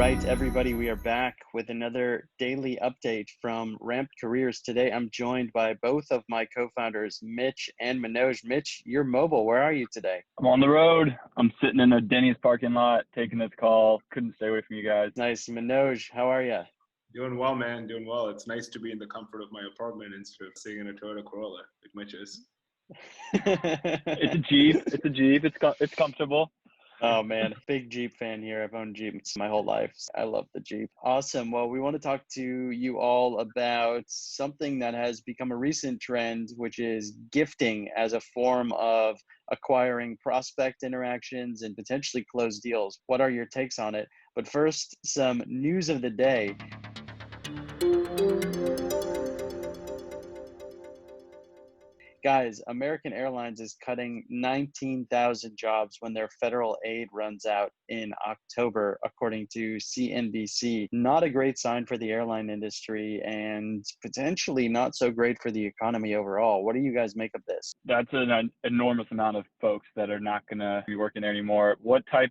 right, everybody, we are back with another daily update from Ramped Careers. Today, I'm joined by both of my co-founders, Mitch and Manoj. Mitch, you're mobile. Where are you today? I'm on the road. I'm sitting in a Denny's parking lot taking this call. Couldn't stay away from you guys. Nice. Manoj, how are you? Doing well, man. Doing well. It's nice to be in the comfort of my apartment instead of sitting in a Toyota Corolla, like Mitch is. It's a Jeep. It's comfortable. Oh man, big Jeep fan here. I've owned Jeeps my whole life. I love the Jeep. Awesome. Well, we want to talk to you all about something that has become a recent trend, which is gifting as a form of acquiring prospect interactions and potentially closed deals. What are your takes on it? But first, some news of the day. Guys, American Airlines is cutting 19,000 jobs when their federal aid runs out in October, according to CNBC. Not a great sign for the airline industry and potentially not so great for the economy overall. What do you guys make of this? That's an enormous amount of folks that are not going to be working there anymore. Did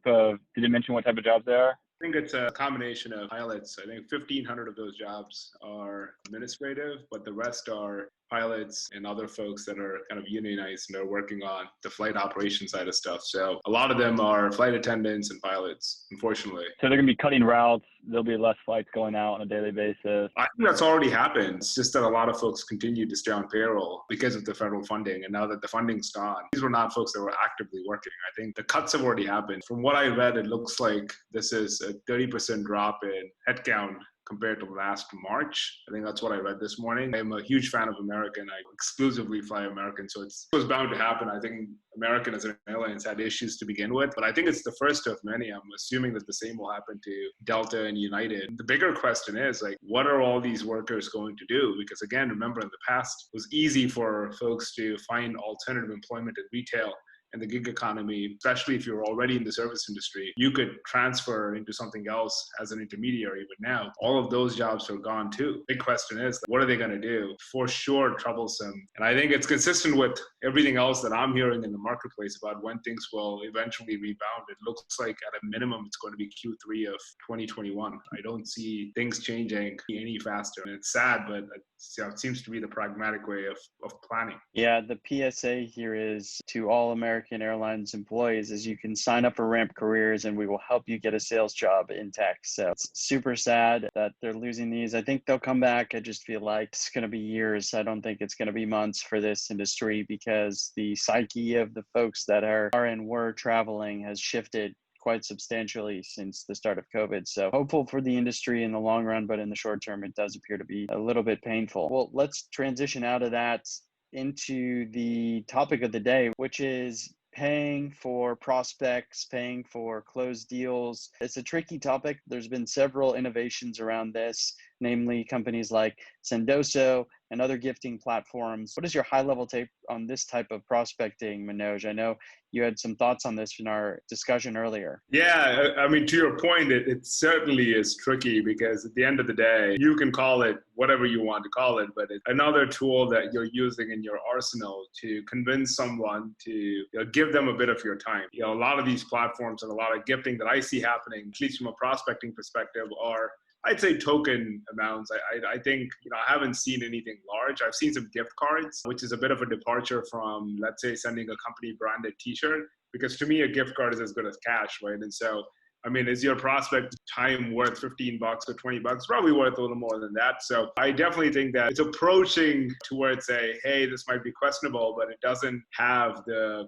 it mention what type of jobs they are? I think it's a combination of pilots. I think 1,500 of those jobs are administrative, but the rest are pilots and other folks that are kind of unionized and are working on the flight operation side of stuff. So a lot of them are flight attendants and pilots, unfortunately. So they're going to be cutting routes. There'll be less flights going out on a daily basis. I think that's already happened. It's just that a lot of folks continue to stay on payroll because of the federal funding. And now that the funding's gone, these were not folks that were actively working. I think the cuts have already happened. From what I read, it looks like this is a 30% drop in headcount compared to last March. I think that's what I read this morning. I'm a huge fan of American. I exclusively fly American, so it was bound to happen. I think American as an airline has had issues to begin with, but I think it's the first of many. I'm assuming that the same will happen to Delta and United. The bigger question is, what are all these workers going to do? Because again, remember in the past, it was easy for folks to find alternative employment in retail and the gig economy, especially if you're already in the service industry, you could transfer into something else as an intermediary. But now all of those jobs are gone too. Big question is, what are they going to do? For sure, troublesome. And I think it's consistent with everything else that I'm hearing in the marketplace about when things will eventually rebound. It looks like at a minimum, it's going to be Q3 of 2021. I don't see things changing any faster. And it's sad, but it seems to be the pragmatic way of planning. Yeah, the PSA here is to all American Airlines employees is you can sign up for Ramp Careers and we will help you get a sales job in tech. So it's super sad that they're losing these. I think they'll come back. I just feel like it's going to be years. I don't think it's going to be months for this industry because the psyche of the folks that are and were traveling has shifted quite substantially since the start of COVID. So hopeful for the industry in the long run, but in the short term, it does appear to be a little bit painful. Well, let's transition out of that into the topic of the day, which is paying for prospects, paying for closed deals. It's a tricky topic. There's been several innovations around this, namely companies like Sendoso and other gifting platforms. What is your high-level take on this type of prospecting, Manoj? I know you had some thoughts on this in our discussion earlier. Yeah, I mean, to your point, it certainly is tricky because at the end of the day, you can call it whatever you want to call it, but it's another tool that you're using in your arsenal to convince someone to give them a bit of your time. A lot of these platforms and a lot of gifting that I see happening, at least from a prospecting perspective, are I'd say token amounts. I think, I haven't seen anything large. I've seen some gift cards, which is a bit of a departure from, let's say, sending a company branded t-shirt, because to me, a gift card is as good as cash, right? And so, is your prospect time worth $15 or $20? Probably worth a little more than that. So I definitely think that it's approaching towards hey, this might be questionable, but it doesn't have the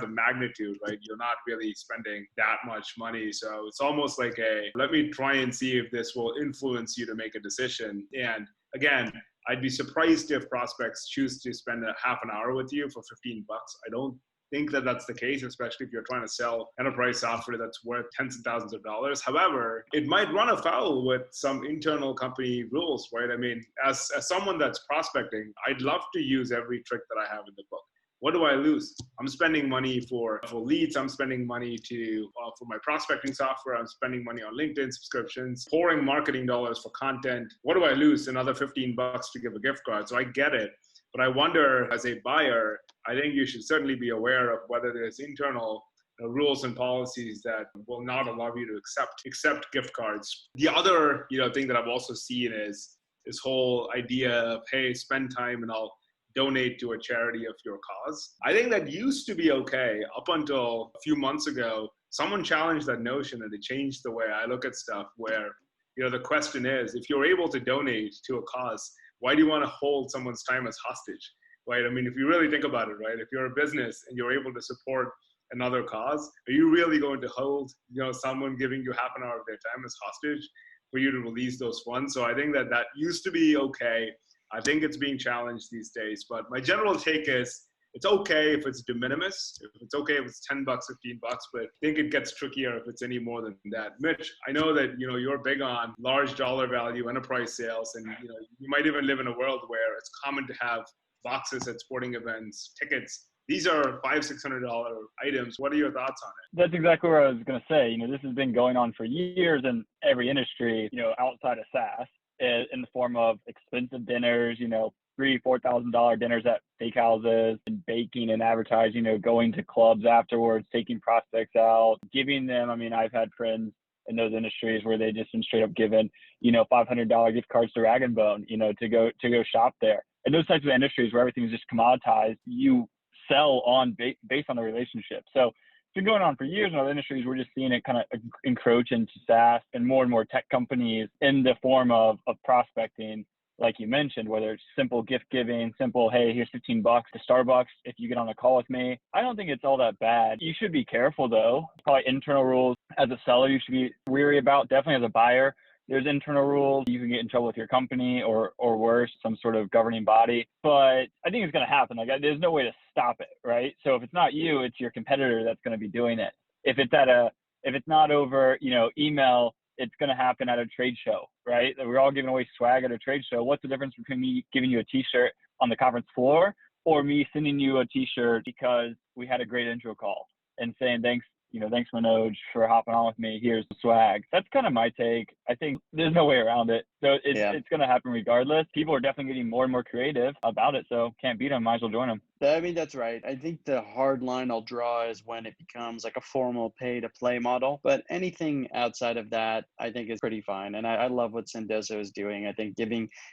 magnitude, right? You're not really spending that much money. So it's almost like let me try and see if this will influence you to make a decision. And again, I'd be surprised if prospects choose to spend a half an hour with you for $15. I don't think that that's the case, especially if you're trying to sell enterprise software that's worth tens of thousands of dollars. However, it might run afoul with some internal company rules, right? As someone that's prospecting, I'd love to use every trick that I have in the book. What do I lose? I'm spending money for leads. I'm spending money for my prospecting software. I'm spending money on LinkedIn subscriptions, pouring marketing dollars for content. What do I lose? Another $15 to give a gift card. So I get it. But I wonder, as a buyer, I think you should certainly be aware of whether there's internal rules and policies that will not allow you to accept gift cards. The other, thing that I've also seen is this whole idea of, hey, spend time and I'll donate to a charity of your cause. I think that used to be okay up until a few months ago. Someone challenged that notion and it changed the way I look at stuff, where, the question is, if you're able to donate to a cause, why do you want to hold someone's time as hostage, right? I mean, if you really think about it, right, if you're a business and you're able to support another cause, are you really going to hold, someone giving you half an hour of their time as hostage for you to release those funds? So I think that used to be okay. I think it's being challenged these days, but my general take is it's okay if it's de minimis, if it's okay if it's $10, $15, but I think it gets trickier if it's any more than that. Mitch, I know that, you're big on large dollar value enterprise sales, and, you might even live in a world where it's common to have boxes at sporting events, tickets. These are $500-$600 items. What are your thoughts on it? That's exactly what I was going to say. This has been going on for years in every industry, outside of SaaS, in the form of expensive dinners, $3,000-$4,000 dinners at steakhouses, and baking and advertising, going to clubs afterwards, taking prospects out, giving them. I mean, I've had friends in those industries where they just been straight up given, $500 gift cards to Rag & Bone, to go shop there. And those types of industries where everything's just commoditized, you sell on based on the relationship. So it's been going on for years in other industries. We're just seeing it kind of encroach into SaaS and more tech companies in the form of prospecting, like you mentioned, whether it's simple gift giving, simple, hey, here's $15 to Starbucks if you get on a call with me. I don't think it's all that bad. You should be careful though. Probably internal rules as a seller you should be wary about. Definitely as a buyer, there's internal rules. You can get in trouble with your company or worse, some sort of governing body. But I think it's going to happen. Like, there's no way to stop it, right? So if it's not you, it's your competitor that's going to be doing it. If it's not over, email, it's going to happen at a trade show, right? We're all giving away swag at a trade show. What's the difference between me giving you a t-shirt on the conference floor or me sending you a t-shirt because we had a great intro call and saying, thanks Manoj for hopping on with me. Here's the swag. That's kind of my take. I think there's no way around it. So it's going to happen regardless. People are definitely getting more and more creative about it. So can't beat them. Might as well join them. I mean, that's right. I think the hard line I'll draw is when it becomes like a formal pay to play model. But anything outside of that, I think is pretty fine. And I love what Sendoso is doing. I think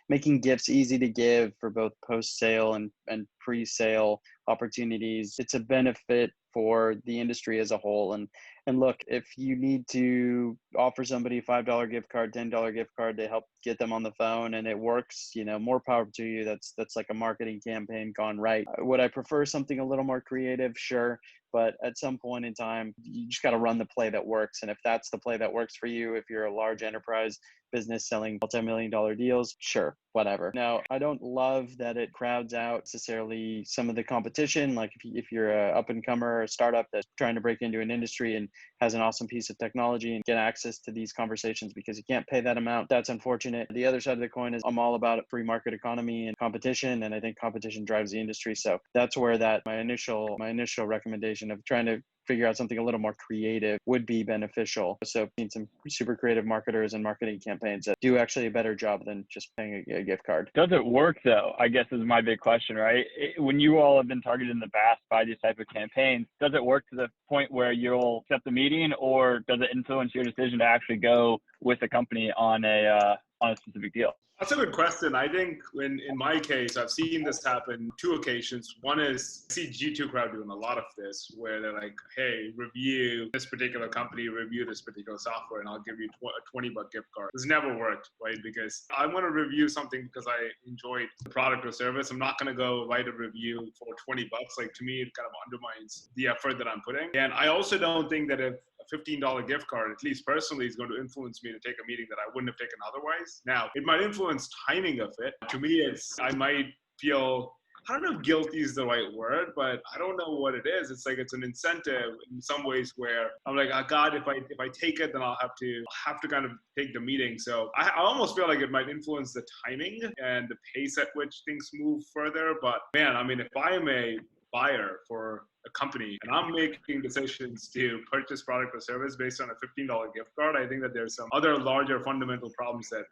making gifts easy to give for both post-sale and pre-sale opportunities, it's a benefit for the industry as a whole. And look, if you need to offer somebody a $5 gift card, $10 gift card to help get them on the phone and it works, more power to you. That's like a marketing campaign gone right. Would I prefer something a little more creative? Sure. But at some point in time, you just got to run the play that works. And if that's the play that works for you, if you're a large enterprise business selling multi-million-dollar deals, sure, whatever. Now, I don't love that it crowds out necessarily some of the competition. Like if you're a up-and-comer or a startup that's trying to break into an industry and has an awesome piece of technology and get access to these conversations because you can't pay that amount, that's unfortunate. The other side of the coin is I'm all about a free market economy and competition, and I think competition drives the industry. So that's where my initial recommendation of trying to figure out something a little more creative would be beneficial. So I've seen some super creative marketers and marketing campaigns that do actually a better job than just paying a gift card. Does it work though? I guess is my big question, right? When you all have been targeted in the past by these type of campaigns, does it work to the point where you'll accept the meeting, or does it influence your decision to actually go with the company on a specific deal? That's a good question. I think in my case, I've seen this happen 2 occasions. One is I see G2 Crowd doing a lot of this, where they're like, hey, review this particular company, review this particular software, and I'll give you a $20 gift card. This never worked, right? Because I want to review something because I enjoyed the product or service. I'm not going to go write a review for $20. Like, to me, it kind of undermines the effort that I'm putting. And I also don't think that if a $15 gift card, at least personally, is going to influence me to take a meeting that I wouldn't have taken otherwise. Now, it might influence timing of it. To me, I might feel, I don't know if guilty is the right word, but I don't know what it is. It's like it's an incentive in some ways where I'm like, oh God, if I take it, then I'll have to kind of take the meeting. So I almost feel like it might influence the timing and the pace at which things move further. But man, I mean, if I am a buyer for a company and I'm making decisions to purchase product or service based on a $15 gift card, I think that there's some other larger fundamental problems at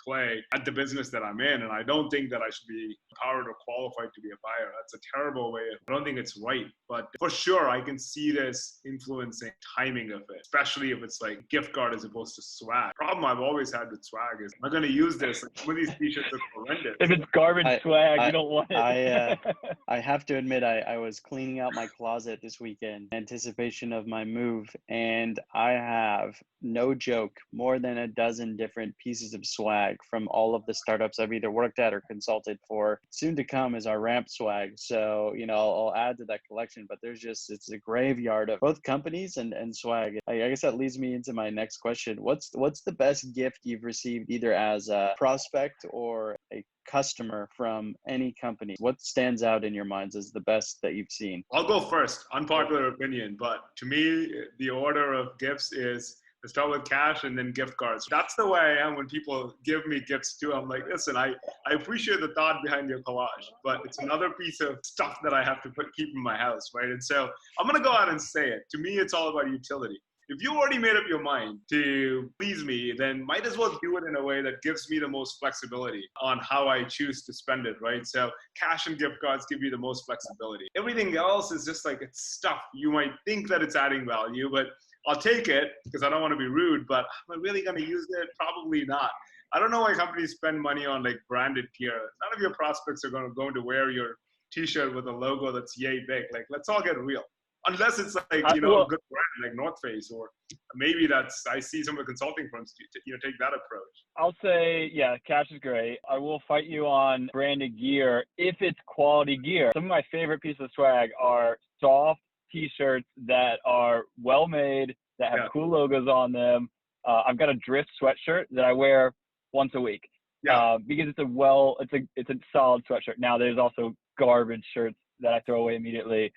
play at the business that I'm in. And I don't think that I should be empowered or qualified to be a buyer. That's a terrible way. I don't think it's right. But for sure, I can see this influencing timing of it, especially if it's like gift card as opposed to swag. Problem I've always had with swag is, am I going to use this? Like, some of these t-shirts are horrendous. If it's garbage swag, you don't want it. I have to admit, I was cleaning out my closet this weekend in anticipation of my move, and I have, no joke, more than a dozen different pieces of swag from all of the startups I've either worked at or consulted for. Soon to come is our ramp swag. So, I'll add to that collection, but it's a graveyard of both companies and swag. I guess that leads me into my next question. What's the best gift you've received either as a prospect or a customer from any company? What stands out in your minds as the best that you've seen? I'll go first. Unpopular opinion, but to me, the order of gifts is to start with cash and then gift cards. That's the way I am when people give me gifts too. I'm like, listen, I appreciate the thought behind your collage, but it's another piece of stuff that I have to keep in my house, right? And so I'm going to go out and say it. To me, it's all about utility. If you already made up your mind to please me, then might as well do it in a way that gives me the most flexibility on how I choose to spend it, right? So cash and gift cards give you the most flexibility. Everything else is just like, it's stuff. You might think that it's adding value, but I'll take it because I don't want to be rude, but am I really going to use it? Probably not. I don't know why companies spend money on like branded gear. None of your prospects are going to wear your t-shirt with a logo that's yay big. Like, let's all get real. Unless it's like, a good brand like North Face, or maybe I see some of the consulting firms take that approach. I'll say, yeah, cash is great. I will fight you on branded gear if it's quality gear. Some of my favorite pieces of swag are soft t-shirts that are well made, that have cool logos on them. I've got a Drift sweatshirt that I wear once a week because it's a solid sweatshirt. Now there's also garbage shirts that I throw away immediately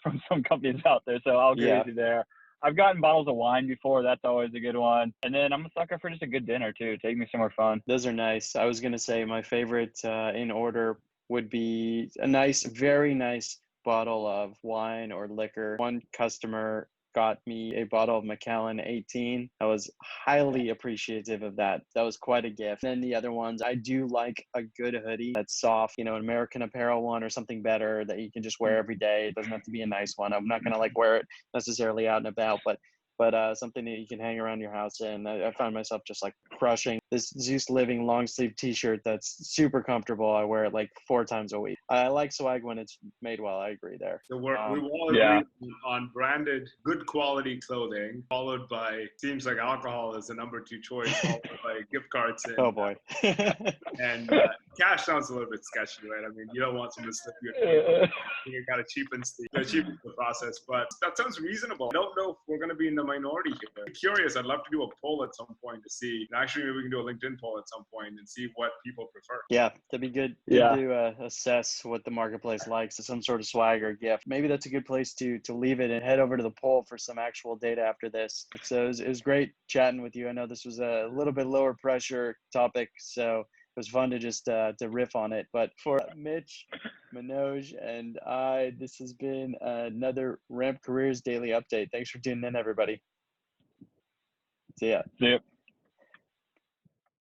from some companies out there. So I'll agree with you there. I've gotten bottles of wine before. That's always a good one. And then I'm a sucker for just a good dinner too. Take me somewhere fun. Those are nice. I was going to say my favorite in order would be a nice, very nice bottle of wine or liquor. One customer got me a bottle of Macallan 18. I was highly appreciative of that. That was quite a gift. And then the other ones, I do like a good hoodie that's soft, an American Apparel one or something better that you can just wear every day. It doesn't have to be a nice one. I'm not going to wear it necessarily out and about, but something that you can hang around your house in. I found myself just like crushing this Zeus Living long sleeve t-shirt that's super comfortable. I wear it like 4 times a week. I like swag when it's made well. I agree there. So we all agree on branded, good quality clothing, followed by, seems like alcohol is the number 2 choice, followed by gift cards. And, oh boy. And cash sounds a little bit sketchy, right? I mean, you don't want someone to slip your you got to cheapen the process, but that sounds reasonable. I don't know if we're going to be in the minority here. I'm curious. I'd love to do a poll at some point to see. Actually, maybe we can do a LinkedIn poll at some point and see what people prefer. Yeah, that'd be good. To assess what the marketplace likes, some sort of swag or gift. Maybe that's a good place to leave it and head over to the poll for some actual data after this. So it was great chatting with you. I know this was a little bit lower pressure topic, so it was fun to just to riff on it. But for Mitch, Manoj, and I, this has been another Ramp Careers Daily Update. Thanks for tuning in, everybody. See ya. See ya.